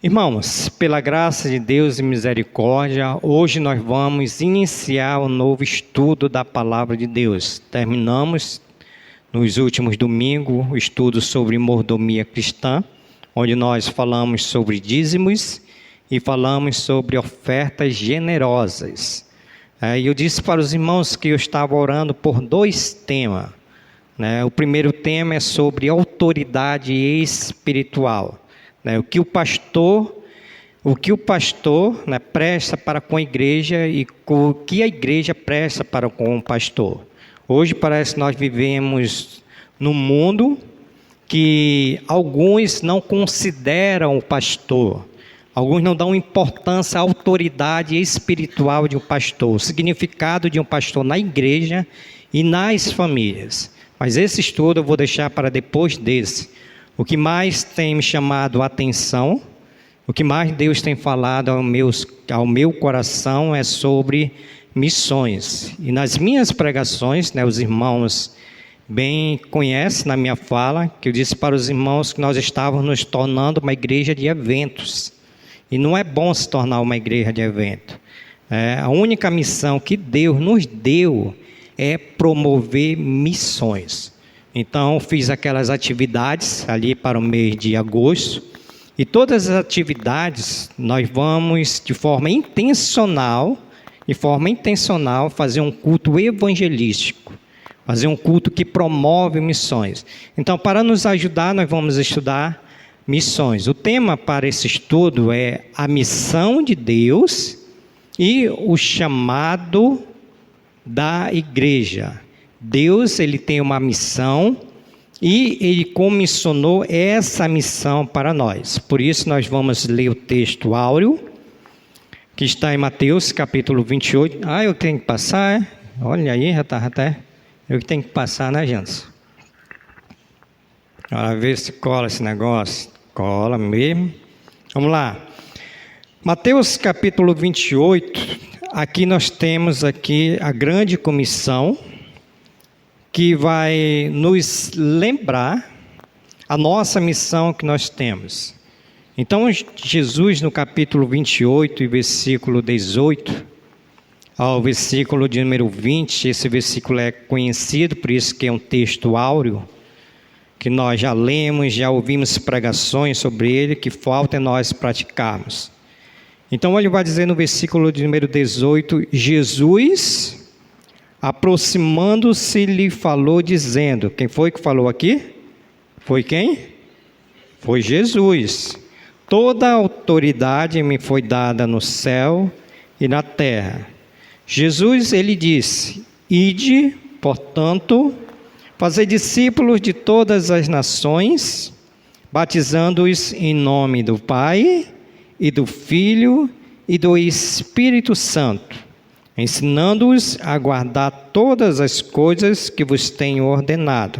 Irmãos, pela graça de Deus e misericórdia, hoje nós vamos iniciar um novo estudo da Palavra de Deus. Terminamos, nos últimos domingos, o estudo sobre mordomia cristã, onde nós falamos sobre dízimos e falamos sobre ofertas generosas. Eu disse para os irmãos que eu estava orando por dois temas. O primeiro tema é sobre autoridade espiritual. O que o pastor presta para com a igreja e o que a igreja presta para com o pastor. Hoje parece que nós vivemos num mundo que alguns não consideram o pastor, alguns não dão importância à autoridade espiritual de um pastor, o significado de um pastor na igreja e nas famílias. Mas esse estudo eu vou deixar para depois desse. O que mais tem me chamado a atenção, o que mais Deus tem falado ao meu coração é sobre missões. E nas minhas pregações, os irmãos bem conhecem na minha fala, que eu disse para os irmãos que nós estávamos nos tornando uma igreja de eventos. E não é bom se tornar uma igreja de evento. A única missão que Deus nos deu é promover missões. Então, fiz aquelas atividades ali para o mês de agosto. E todas as atividades, nós vamos, de forma intencional, fazer um culto evangelístico. Fazer um culto que promove missões. Então, para nos ajudar, nós vamos estudar missões. O tema para esse estudo é a missão de Deus e o chamado da igreja. Deus, ele tem uma missão e ele comissionou essa missão para nós. Por isso nós vamos ler o texto áureo, que está em Mateus capítulo 28. Eu tenho que passar, Olha aí, já está. Eu que tenho que passar, né, gente? Olha, ver se cola esse negócio. Cola mesmo. Vamos lá. Mateus capítulo 28. Aqui nós temos a grande comissão, que vai nos lembrar a nossa missão que nós temos. Então, Jesus, no capítulo 28, e versículo 18, ao versículo de número 20, esse versículo é conhecido, por isso que é um texto áureo, que nós já lemos, já ouvimos pregações sobre ele, que falta é nós praticarmos. Então, ele vai dizer no versículo de número 18, Jesus, aproximando-se, lhe falou, dizendo... Quem foi que falou aqui? Foi quem? Foi Jesus. Toda a autoridade me foi dada no céu e na terra. Jesus, ele disse, ide, portanto, fazei discípulos de todas as nações, batizando-os em nome do Pai, e do Filho, e do Espírito Santo, ensinando-os a guardar todas as coisas que vos tenho ordenado.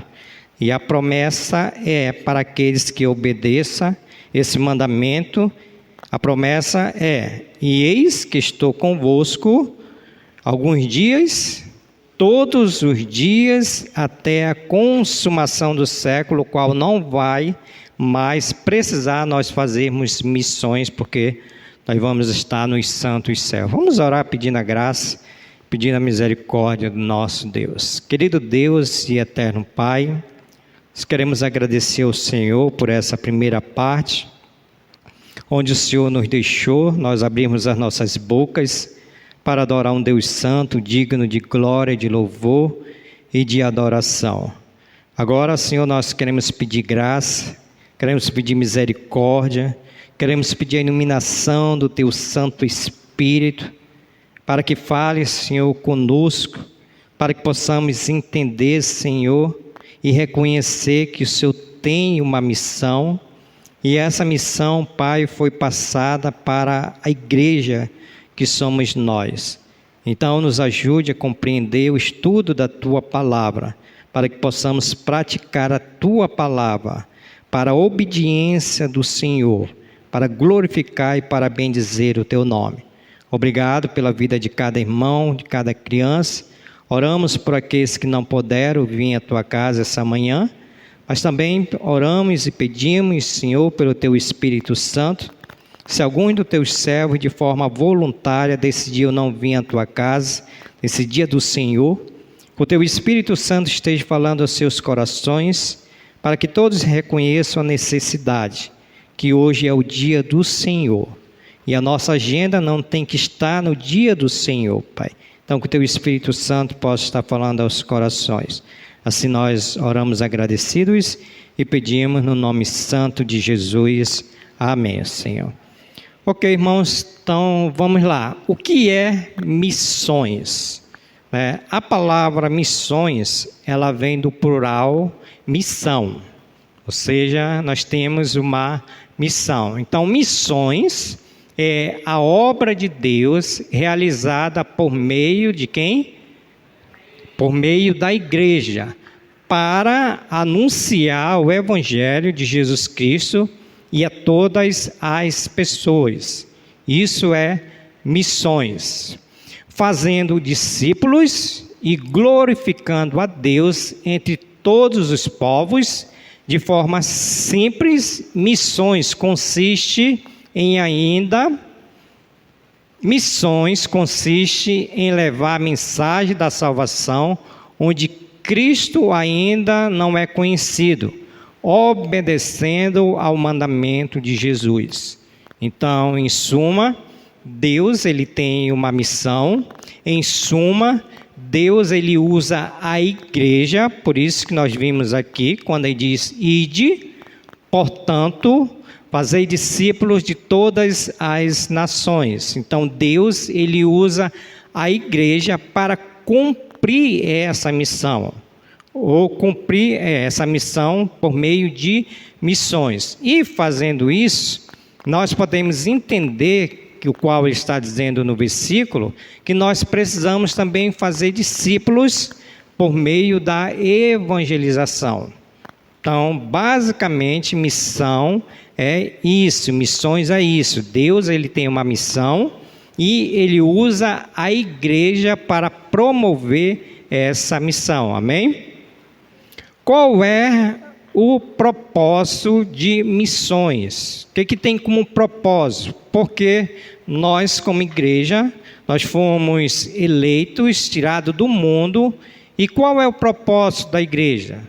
E a promessa é para aqueles que obedeçam esse mandamento. A promessa é: e eis que estou convosco alguns dias, todos os dias, até a consumação do século, o qual não vai mais precisar nós fazermos missões, porque nós vamos estar nos santos céus. Vamos orar pedindo a graça, pedindo a misericórdia do nosso Deus. Querido Deus e eterno Pai, nós queremos agradecer ao Senhor por essa primeira parte, onde o Senhor nos deixou, nós abrimos as nossas bocas para adorar um Deus santo, digno de glória, de louvor e de adoração. Agora, Senhor, nós queremos pedir graça, queremos pedir misericórdia, queremos pedir a iluminação do Teu Santo Espírito, para que fale, Senhor, conosco, para que possamos entender, Senhor, e reconhecer que o Senhor tem uma missão, e essa missão, Pai, foi passada para a igreja que somos nós. Então, nos ajude a compreender o estudo da Tua Palavra, para que possamos praticar a Tua Palavra, para a obediência do Senhor, para glorificar e para bendizer o Teu nome. Obrigado pela vida de cada irmão, de cada criança. Oramos por aqueles que não puderam vir à Tua casa essa manhã, mas também oramos e pedimos, Senhor, pelo Teu Espírito Santo, Se algum dos teus servos, de forma voluntária, decidiu não vir à tua casa, nesse dia do Senhor, o teu Espírito Santo esteja falando aos seus corações, para que todos reconheçam a necessidade, que hoje é o dia do Senhor. E a nossa agenda não tem que estar no dia do Senhor, Pai. Então, que o teu Espírito Santo possa estar falando aos corações. Assim nós oramos agradecidos e pedimos no nome santo de Jesus. Amém, Senhor. Ok, irmãos, então vamos lá. O que é missões? A palavra missões, ela vem do plural missão. Ou seja, nós temos uma missão. Então, missões é a obra de Deus realizada por meio de quem? Por meio da igreja, para anunciar o Evangelho de Jesus Cristo e a todas as pessoas. Isso é missões. Fazendo discípulos e glorificando a Deus entre todos os povos, de forma simples. Missões consiste em levar a mensagem da salvação onde Cristo ainda não é conhecido, obedecendo ao mandamento de Jesus. Então, em suma, Deus ele tem uma missão. Em suma, Deus ele usa a igreja, por isso que nós vimos aqui, quando ele diz, ide, portanto, fazei discípulos de todas as nações. Então, Deus ele usa a igreja para cumprir essa missão, ou cumprir essa missão por meio de missões. E fazendo isso, nós podemos entender, que o qual ele está dizendo no versículo, que nós precisamos também fazer discípulos por meio da evangelização. Então, basicamente, missão é isso, missões é isso. Deus ele tem uma missão e ele usa a igreja para promover essa missão, amém? Qual é o propósito de missões? O que tem como propósito? Porque nós, como igreja, nós fomos eleitos, tirados do mundo. E qual é o propósito da igreja?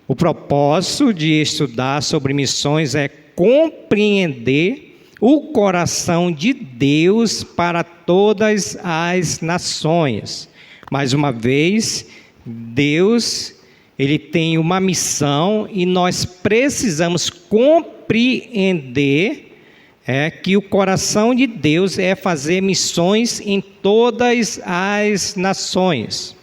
O propósito de estudar sobre missões é compreender o coração de Deus para todas as nações. Mais uma vez, Deus ele tem uma missão e nós precisamos compreender que o coração de Deus é fazer missões em todas as nações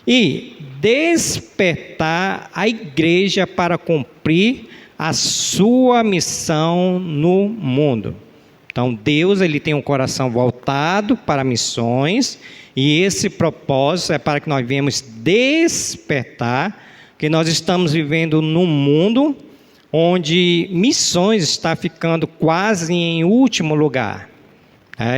e despertar a igreja para cumprir a sua missão no mundo. Então Deus ele tem um coração voltado para missões e esse propósito é para que nós venhamos despertar que nós estamos vivendo num mundo onde missões está ficando quase em último lugar.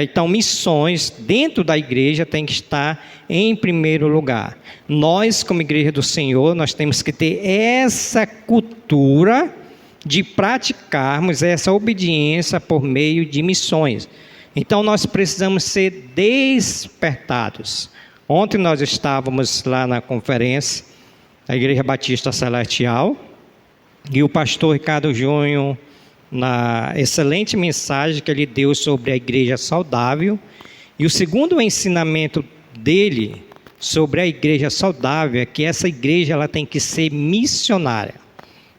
Então, missões dentro da igreja tem que estar em primeiro lugar. Nós, como igreja do Senhor, nós temos que ter essa cultura de praticarmos essa obediência por meio de missões. Então, nós precisamos ser despertados. Ontem nós estávamos lá na conferência da Igreja Batista Celestial, e o pastor Ricardo Júnior, na excelente mensagem que ele deu sobre a igreja saudável, e o segundo ensinamento dele sobre a igreja saudável é que essa igreja ela tem que ser missionária.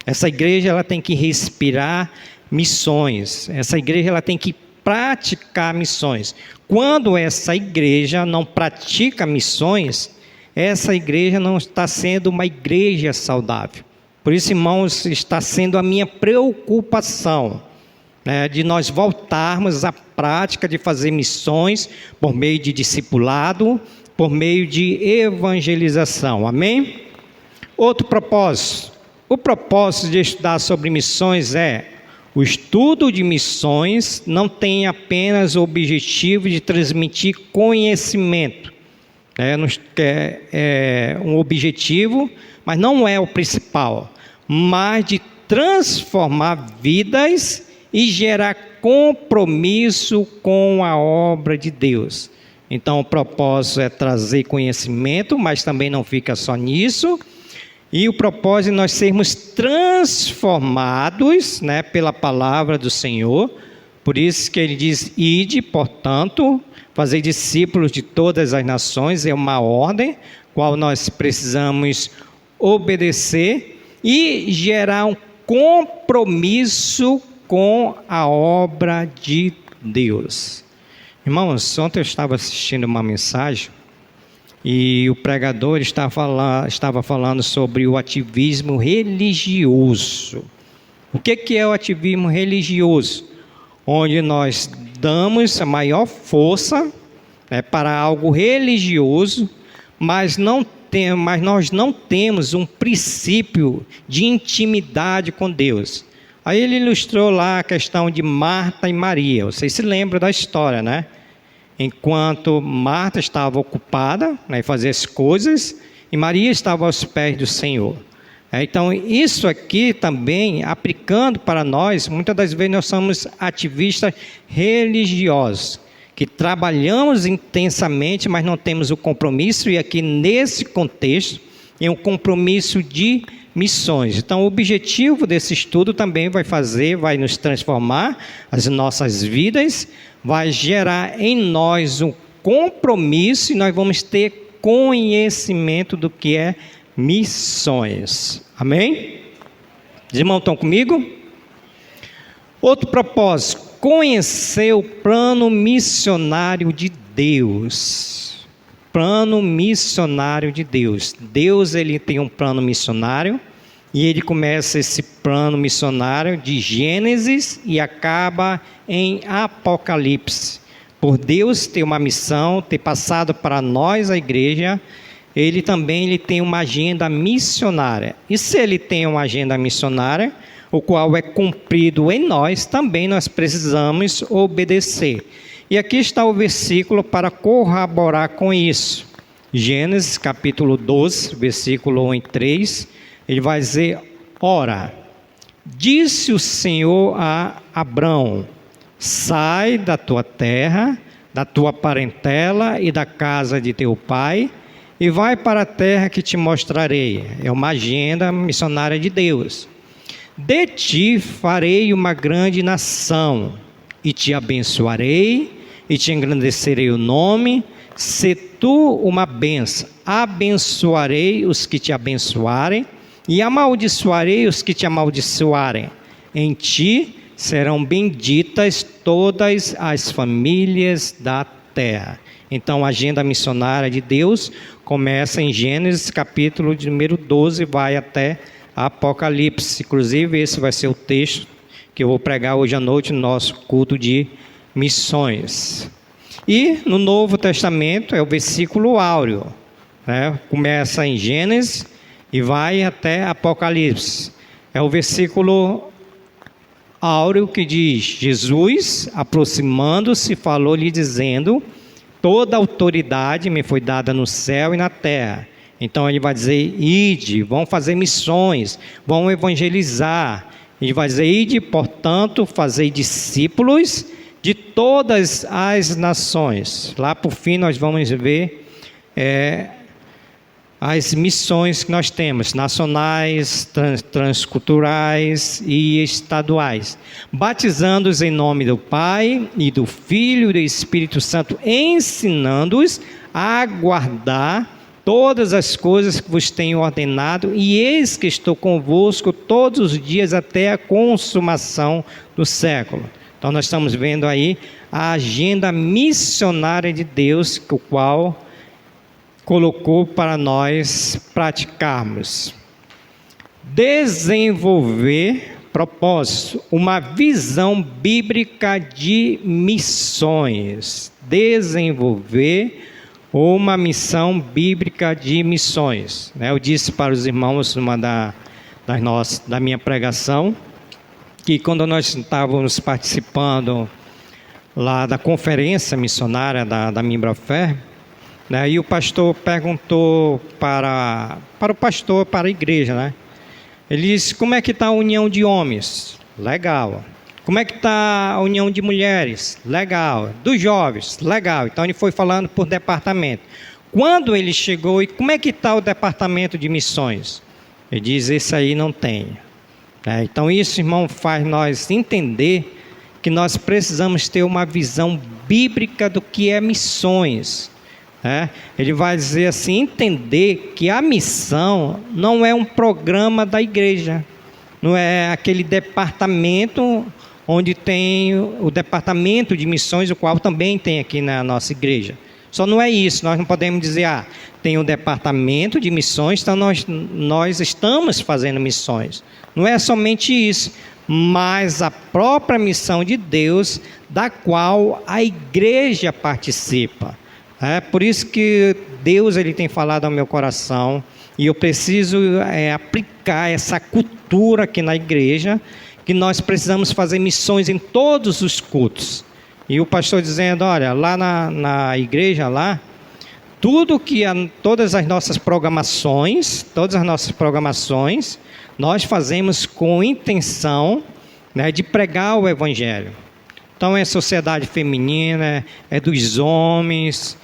Essa igreja ela tem que respirar missões. Essa igreja ela tem que praticar missões. Quando essa igreja não pratica missões, essa igreja não está sendo uma igreja saudável. Por isso, irmãos, está sendo a minha preocupação, de nós voltarmos à prática de fazer missões por meio de discipulado, por meio de evangelização. Amém? Outro propósito. O propósito de estudar sobre missões o estudo de missões não tem apenas o objetivo de transmitir conhecimento. É um objetivo, mas não é o principal, mas de transformar vidas e gerar compromisso com a obra de Deus. Então o propósito é trazer conhecimento, mas também não fica só nisso. E o propósito é nós sermos transformados, né, pela palavra do Senhor. Por isso que ele diz: ide, portanto, fazer discípulos de todas as nações. É uma ordem, qual nós precisamos obedecer e gerar um compromisso com a obra de Deus. Irmãos, ontem eu estava assistindo uma mensagem e o pregador estava falando sobre o ativismo religioso. O que é o ativismo religioso? Onde nós damos a maior força, né, para algo religioso, mas nós não temos um princípio de intimidade com Deus. Aí ele ilustrou lá a questão de Marta e Maria. Vocês se lembram da história, né? Enquanto Marta estava ocupada, né, em fazer as coisas, e Maria estava aos pés do Senhor. Então, isso aqui também, aplicando para nós, muitas das vezes nós somos ativistas religiosos, que trabalhamos intensamente, mas não temos o compromisso, e aqui nesse contexto, é um compromisso de missões. Então, o objetivo desse estudo também vai nos transformar as nossas vidas, vai gerar em nós um compromisso, e nós vamos ter conhecimento do que é missões. Amém? Os irmãos estão comigo? Outro propósito: conhecer o plano missionário de Deus. Plano missionário de Deus. Deus, ele tem um plano missionário, e ele começa esse plano missionário de Gênesis e acaba em Apocalipse. Por Deus ter uma missão, ter passado para nós, a igreja, ele também tem uma agenda missionária. E se ele tem uma agenda missionária, o qual é cumprido em nós, também nós precisamos obedecer. E aqui está o versículo para corroborar com isso. Gênesis capítulo 12, versículo 1 e 3, ele vai dizer: ora, disse o Senhor a Abrão: sai da tua terra, da tua parentela e da casa de teu pai, e vai para a terra que te mostrarei. É uma agenda missionária de Deus. De ti farei uma grande nação, e te abençoarei, e te engrandecerei o nome, se tu uma bênção. Abençoarei os que te abençoarem, e amaldiçoarei os que te amaldiçoarem. Em ti serão benditas todas as famílias da terra. Então, a agenda missionária de Deus começa em Gênesis, capítulo de número 12, vai até Apocalipse. Inclusive, esse vai ser o texto que eu vou pregar hoje à noite no nosso culto de missões. E no Novo Testamento é o versículo áureo, né? Começa em Gênesis e vai até Apocalipse. É o versículo áureo que diz: Jesus, aproximando-se, falou-lhe dizendo: toda autoridade me foi dada no céu e na terra. Então ele vai dizer: ide, vão fazer missões, vão evangelizar. Ele vai dizer: ide, portanto, fazei discípulos de todas as nações. Lá por fim nós vamos ver as missões que nós temos, nacionais, transculturais e estaduais, batizando-os em nome do Pai e do Filho e do Espírito Santo, ensinando-os a guardar todas as coisas que vos tenho ordenado, e eis que estou convosco todos os dias até a consumação do século. Então nós estamos vendo aí a agenda missionária de Deus, o qual colocou para nós praticarmos. Desenvolver propósito, uma visão bíblica de missões. Desenvolver uma missão bíblica de missões. Eu disse para os irmãos numa da minha pregação, que quando nós estávamos participando lá da conferência missionária da Mimbrafé, né, e o pastor perguntou para o pastor, para a igreja, né? Ele disse: como é que está a união de homens? Legal. Como é que está a união de mulheres? Legal. Dos jovens? Legal. Então ele foi falando por departamento. Quando ele chegou, e como é que está o departamento de missões? Ele diz, esse aí não tem. Então isso, irmão, faz nós entender que nós precisamos ter uma visão bíblica do que é missões. Ele vai dizer assim, entender que a missão não é um programa da igreja, não é aquele departamento onde tem o departamento de missões, o qual também tem aqui na nossa igreja. Só não é isso, nós não podemos dizer, tem um departamento de missões, então nós estamos fazendo missões. Não é somente isso, mas a própria missão de Deus, da qual a igreja participa. Por isso que Deus ele tem falado ao meu coração, e eu preciso aplicar essa cultura aqui na igreja, que nós precisamos fazer missões em todos os cultos. E o pastor dizendo, olha, lá na igreja, todas as nossas programações, nós fazemos com intenção, de pregar o evangelho. Então é sociedade feminina, é dos homens,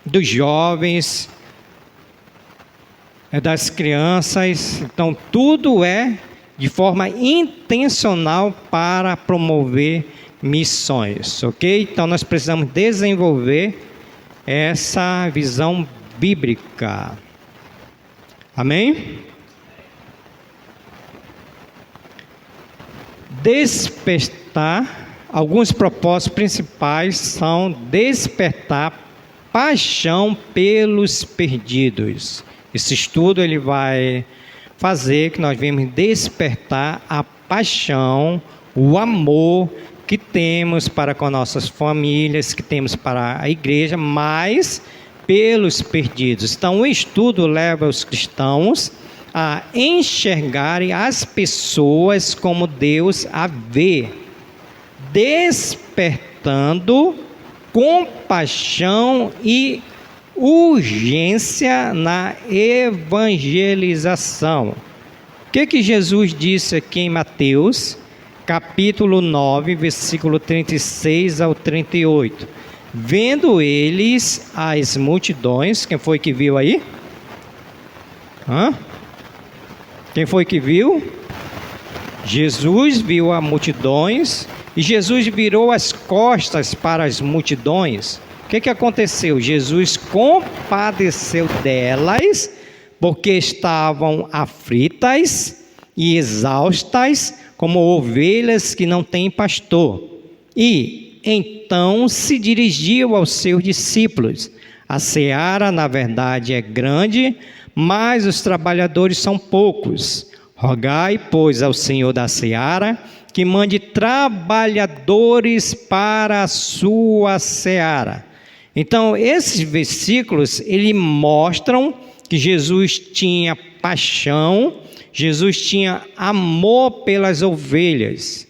dos jovens, é das crianças. Então tudo é de forma intencional para promover missões, ok? Então nós precisamos desenvolver essa visão bíblica. Amém? Despertar, alguns propósitos principais são despertar paixão pelos perdidos. Esse estudo ele vai fazer que nós venhamos despertar a paixão, o amor que temos para com nossas famílias, que temos para a igreja, mas pelos perdidos. Então o estudo leva os cristãos a enxergarem as pessoas como Deus a vê, despertando compaixão e urgência na evangelização. O que Jesus disse aqui em Mateus, capítulo 9, versículo 36 ao 38? Vendo eles as multidões, quem foi que viu aí? Quem foi que viu? Jesus viu as multidões e Jesus virou as costas para as multidões. O que aconteceu? Jesus compadeceu delas, porque estavam aflitas e exaustas, como ovelhas que não têm pastor. E então se dirigiu aos seus discípulos. A seara, na verdade, é grande, mas os trabalhadores são poucos. Rogai, pois, ao Senhor da seara, que mande trabalhadores para a sua seara. Então, esses versículos, eles mostram que Jesus tinha paixão, Jesus tinha amor pelas ovelhas,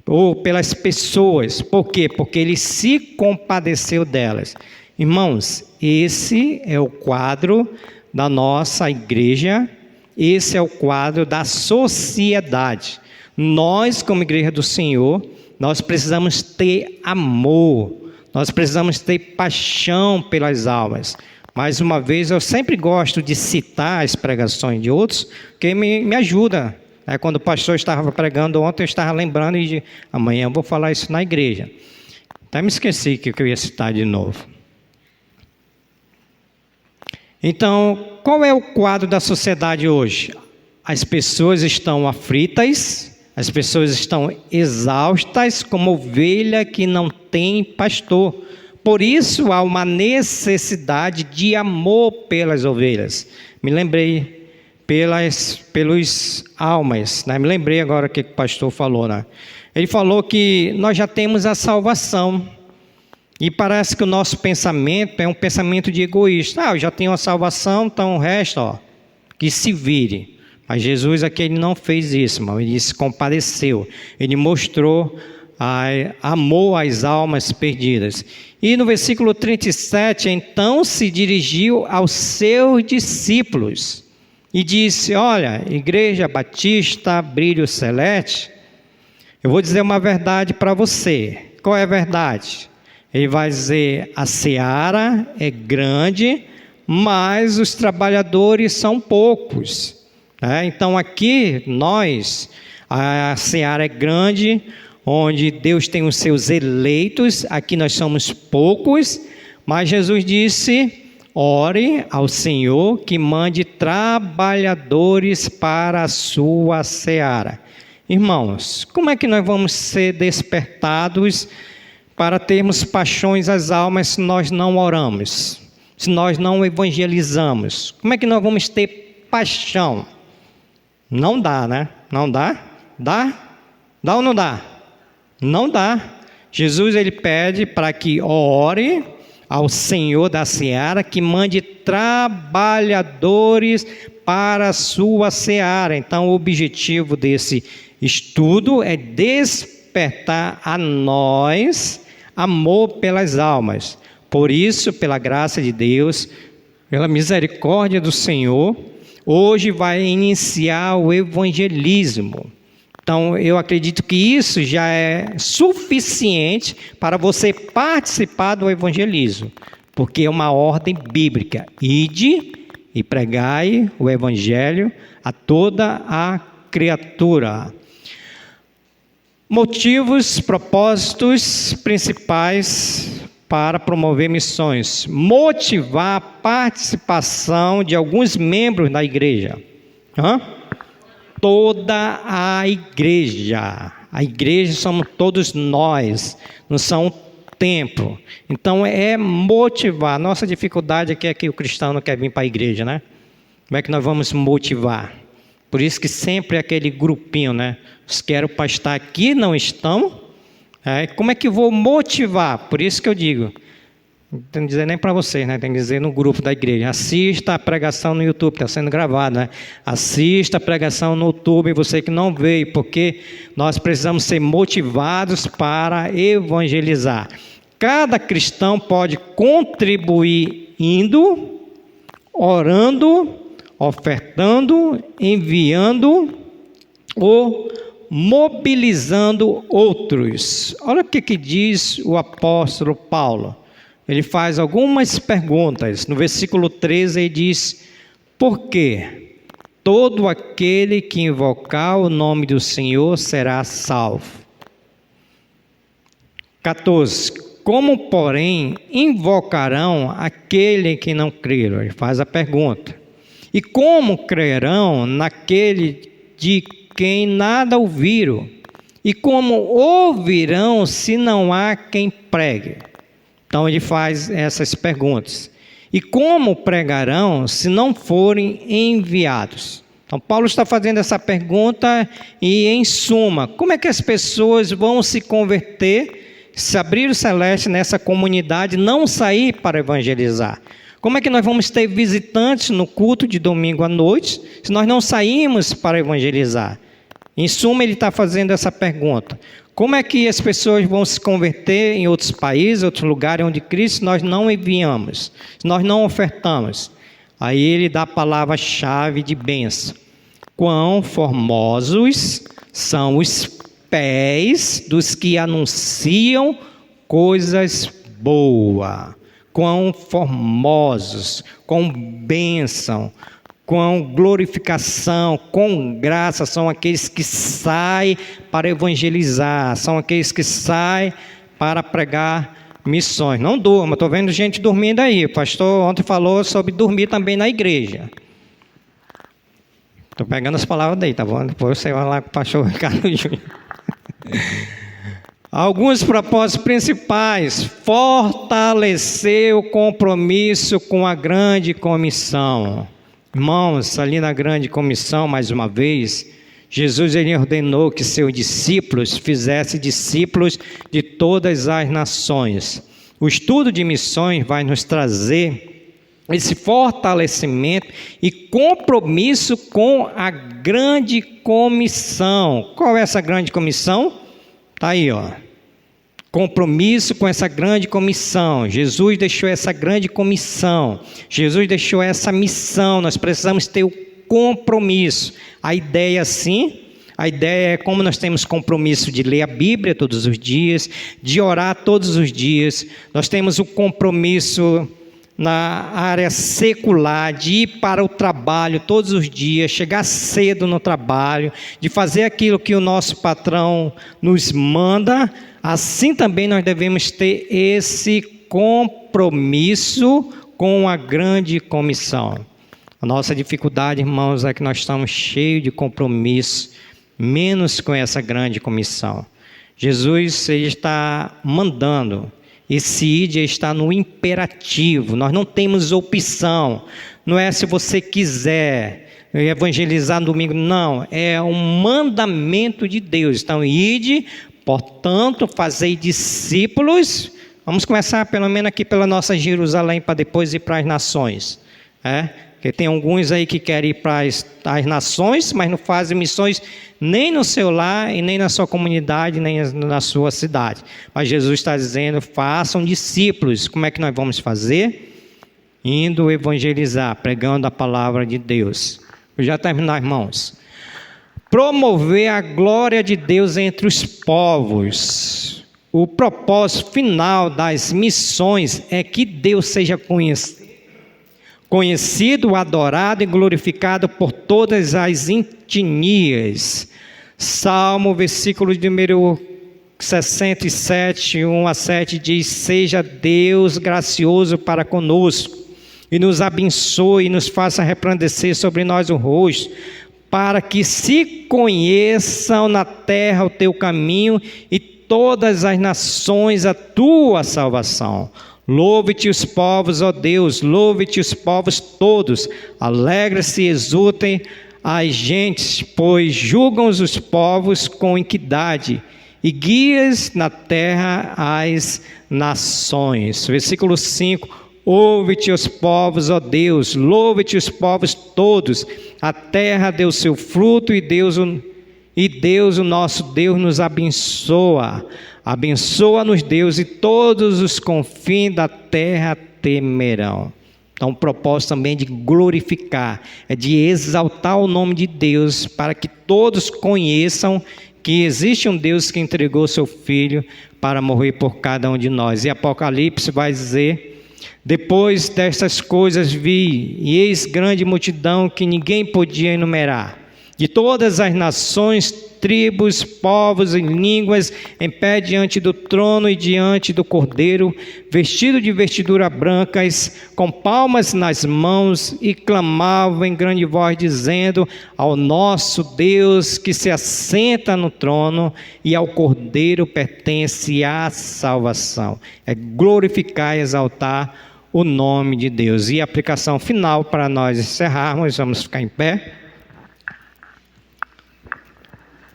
ou pelas pessoas. Por quê? Porque ele se compadeceu delas. Irmãos, esse é o quadro da nossa igreja, esse é o quadro da sociedade. Nós, como igreja do Senhor, nós precisamos ter amor, nós precisamos ter paixão pelas almas. Mais uma vez, eu sempre gosto de citar as pregações de outros, porque me ajuda. Quando o pastor estava pregando ontem, eu estava lembrando e amanhã eu vou falar isso na igreja. Até me esqueci que eu ia citar de novo. Então, qual é o quadro da sociedade hoje? As pessoas estão aflitas, as pessoas estão exaustas, como ovelha que não tem pastor. Por isso, há uma necessidade de amor pelas ovelhas. Me lembrei pelos almas, Me lembrei agora o que o pastor falou, Ele falou que nós já temos a salvação. E parece que o nosso pensamento é um pensamento de egoísta. Eu já tenho a salvação, então o resto, que se vire. Mas Jesus aqui ele não fez isso, irmão. Ele se compadeceu. Ele mostrou amor às almas perdidas. E no versículo 37, então se dirigiu aos seus discípulos e disse: olha, Igreja Batista Brilho Celeste, eu vou dizer uma verdade para você. Qual é a verdade? Ele vai dizer: a seara é grande, mas os trabalhadores são poucos. Então aqui a seara é grande, onde Deus tem os seus eleitos, aqui nós somos poucos, mas Jesus disse: ore ao Senhor que mande trabalhadores para a sua seara. Irmãos, como é que nós vamos ser despertados para termos paixões às almas se nós não oramos, se nós não evangelizamos? Como é que nós vamos ter paixão? Não dá, né? Não dá? Dá? Dá ou não dá? Não dá. Jesus, ele pede para que ore ao Senhor da seara que mande trabalhadores para a sua seara. Então, o objetivo desse estudo é despertar a nós amor pelas almas. Por isso, pela graça de Deus, pela misericórdia do Senhor, hoje vai iniciar o evangelismo. Então, eu acredito que isso já é suficiente para você participar do evangelismo, porque é uma ordem bíblica: ide e pregai o evangelho a toda a criatura. Motivos, propósitos principais para promover missões: motivar a participação de alguns membros da igreja. Toda a igreja somos todos nós, não são um templo. Então é motivar. Nossa dificuldade aqui é que o cristão não quer vir para a igreja, né? Como é que nós vamos motivar? Por isso que sempre é aquele grupinho, né? Os que eram para estar aqui não estão. Como é que eu vou motivar? Por isso que eu digo, não tenho que dizer nem para vocês, né? Tem que dizer no grupo da igreja: assista a pregação no YouTube, está sendo gravado, né? Assista a pregação no YouTube, você que não veio, porque nós precisamos ser motivados para evangelizar. Cada cristão pode contribuir indo, orando, ofertando, enviando ou mobilizando outros. Olha o que diz o apóstolo Paulo. Ele faz algumas perguntas. No versículo 13 ele diz: porque todo aquele que invocar o nome do Senhor será salvo. 14. Como, porém, invocarão aquele que não creram? Ele faz a pergunta. E como crerão naquele de quem nada ouviram? E como ouvirão se não há quem pregue? Então ele faz essas perguntas. E como pregarão se não forem enviados? Então Paulo está fazendo essa pergunta e, em suma, como é que as pessoas vão se converter, se abrir o celeste nessa comunidade, não sair para evangelizar? Como é que nós vamos ter visitantes no culto de domingo à noite se nós não saímos para evangelizar? Em suma, ele está fazendo essa pergunta: como é que as pessoas vão se converter em outros países, outros lugares onde Cristo nós não enviamos, nós não ofertamos? Aí ele dá a palavra-chave de bênção: quão formosos são os pés dos que anunciam coisas boas. Quão formosos, com bênção, com glorificação, com graça, são aqueles que saem para evangelizar, são aqueles que saem para pregar missões. Não durma, estou vendo gente dormindo aí. O pastor ontem falou sobre dormir também na igreja. Estou pegando as palavras daí, tá bom? Depois você vai lá com o pastor Ricardo Júnior. Alguns propósitos principais: fortalecer o compromisso com a grande comissão. Irmãos, ali na grande comissão, mais uma vez, Jesus ele ordenou que seus discípulos fizessem discípulos de todas as nações. O estudo de missões vai nos trazer esse fortalecimento e compromisso com a grande comissão. Qual é essa grande comissão? Está aí, ó. Compromisso com essa grande comissão. Jesus deixou essa grande comissão. Jesus deixou essa missão. Nós precisamos ter o compromisso. A ideia é como nós temos compromisso de ler a Bíblia todos os dias, de orar todos os dias. Nós temos o compromisso na área secular, de ir para o trabalho todos os dias, chegar cedo no trabalho, de fazer aquilo que o nosso patrão nos manda. Assim também nós devemos ter esse compromisso com a grande comissão. A nossa dificuldade, irmãos, é que nós estamos cheios de compromisso, menos com essa grande comissão. Jesus, ele está mandando. Esse ide está no imperativo, nós não temos opção. Não é se você quiser evangelizar no domingo, não. É um mandamento de Deus. Então, ide, portanto, fazei discípulos. Vamos começar pelo menos aqui pela nossa Jerusalém, para depois ir para as nações. Porque tem alguns aí que querem ir para as nações, mas não fazem missões nem no seu lar, e nem na sua comunidade, nem na sua cidade. Mas Jesus está dizendo, façam discípulos. Como é que nós vamos fazer? Indo evangelizar, pregando a palavra de Deus. Vou já terminar, irmãos. Promover a glória de Deus entre os povos. O propósito final das missões é que Deus seja conhecido, adorado e glorificado por todas as etnias. Salmo, versículo de número 67, 1 a 7, diz: seja Deus gracioso para conosco, e nos abençoe, e nos faça resplandecer sobre nós o rosto, para que se conheçam na terra o teu caminho, e todas as nações a tua salvação. Louve-te os povos, ó Deus, louve-te os povos todos, alegrem-se e exultem as gentes, pois julgam os povos com equidade, e guias na terra as nações. Versículo 5, ouve-te os povos, ó Deus, louve-te os povos todos, a terra deu seu fruto, e Deus, o nosso Deus, nos abençoa. Abençoa-nos, Deus, e todos os confins da terra temerão. Então, o propósito também de glorificar, é de exaltar o nome de Deus, para que todos conheçam que existe um Deus que entregou seu Filho para morrer por cada um de nós. E Apocalipse vai dizer: depois destas coisas vi, e eis grande multidão que ninguém podia enumerar, de todas as nações, tribos, povos e línguas, em pé diante do trono e diante do Cordeiro, vestido de vestiduras brancas, com palmas nas mãos, e clamavam em grande voz, dizendo: ao nosso Deus que se assenta no trono, e ao Cordeiro pertence a salvação. É glorificar e exaltar o nome de Deus. E a aplicação final, para nós encerrarmos, vamos ficar em pé.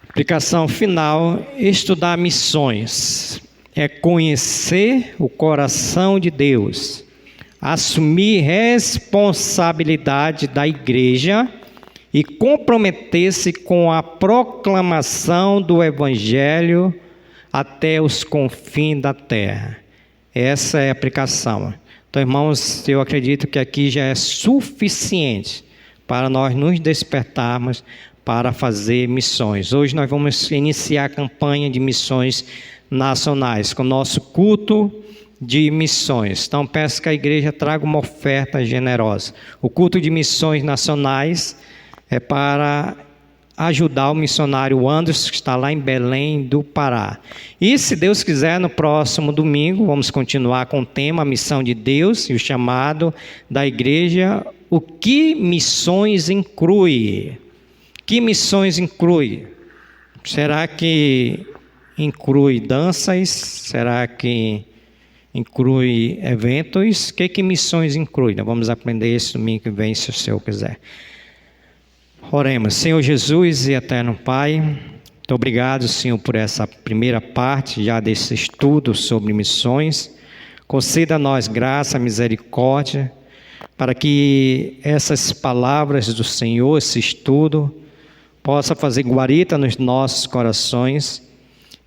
Aplicação final: estudar missões é conhecer o coração de Deus, assumir responsabilidade da igreja e comprometer-se com a proclamação do Evangelho até os confins da terra. Essa é a aplicação. Então, irmãos, eu acredito que aqui já é suficiente para nós nos despertarmos para fazer missões. Hoje nós vamos iniciar a campanha de missões nacionais, com o nosso culto de missões. Então peço que a igreja traga uma oferta generosa. O culto de missões nacionais é para ajudar o missionário Anderson, que está lá em Belém do Pará. E se Deus quiser, no próximo domingo, vamos continuar com o tema Missão de Deus e o chamado da igreja. O que missões inclui? Que missões inclui? Será que inclui danças? Será que inclui eventos? O que missões inclui? Nós vamos aprender esse domingo que vem, se o Senhor quiser. Oremos. Senhor Jesus e eterno Pai, muito obrigado, Senhor, por essa primeira parte já desse estudo sobre missões. Conceda a nós graça, misericórdia, para que essas palavras do Senhor, esse estudo, possa fazer guarita nos nossos corações,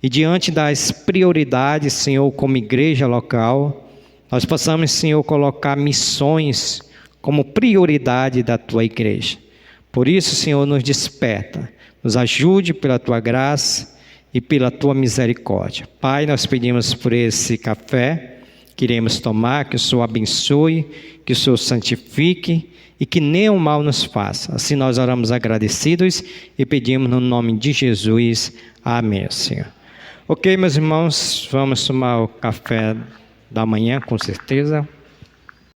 e diante das prioridades, Senhor, como igreja local, nós possamos, Senhor, colocar missões como prioridade da Tua igreja. Por isso, Senhor, nos desperta, nos ajude pela Tua graça e pela Tua misericórdia. Pai, nós pedimos por esse café que iremos tomar, que o Senhor abençoe, que o Senhor santifique e que nenhum mal nos faça. Assim nós oramos agradecidos e pedimos no nome de Jesus. Amém, Senhor. Ok, meus irmãos, vamos tomar o café da manhã, com certeza.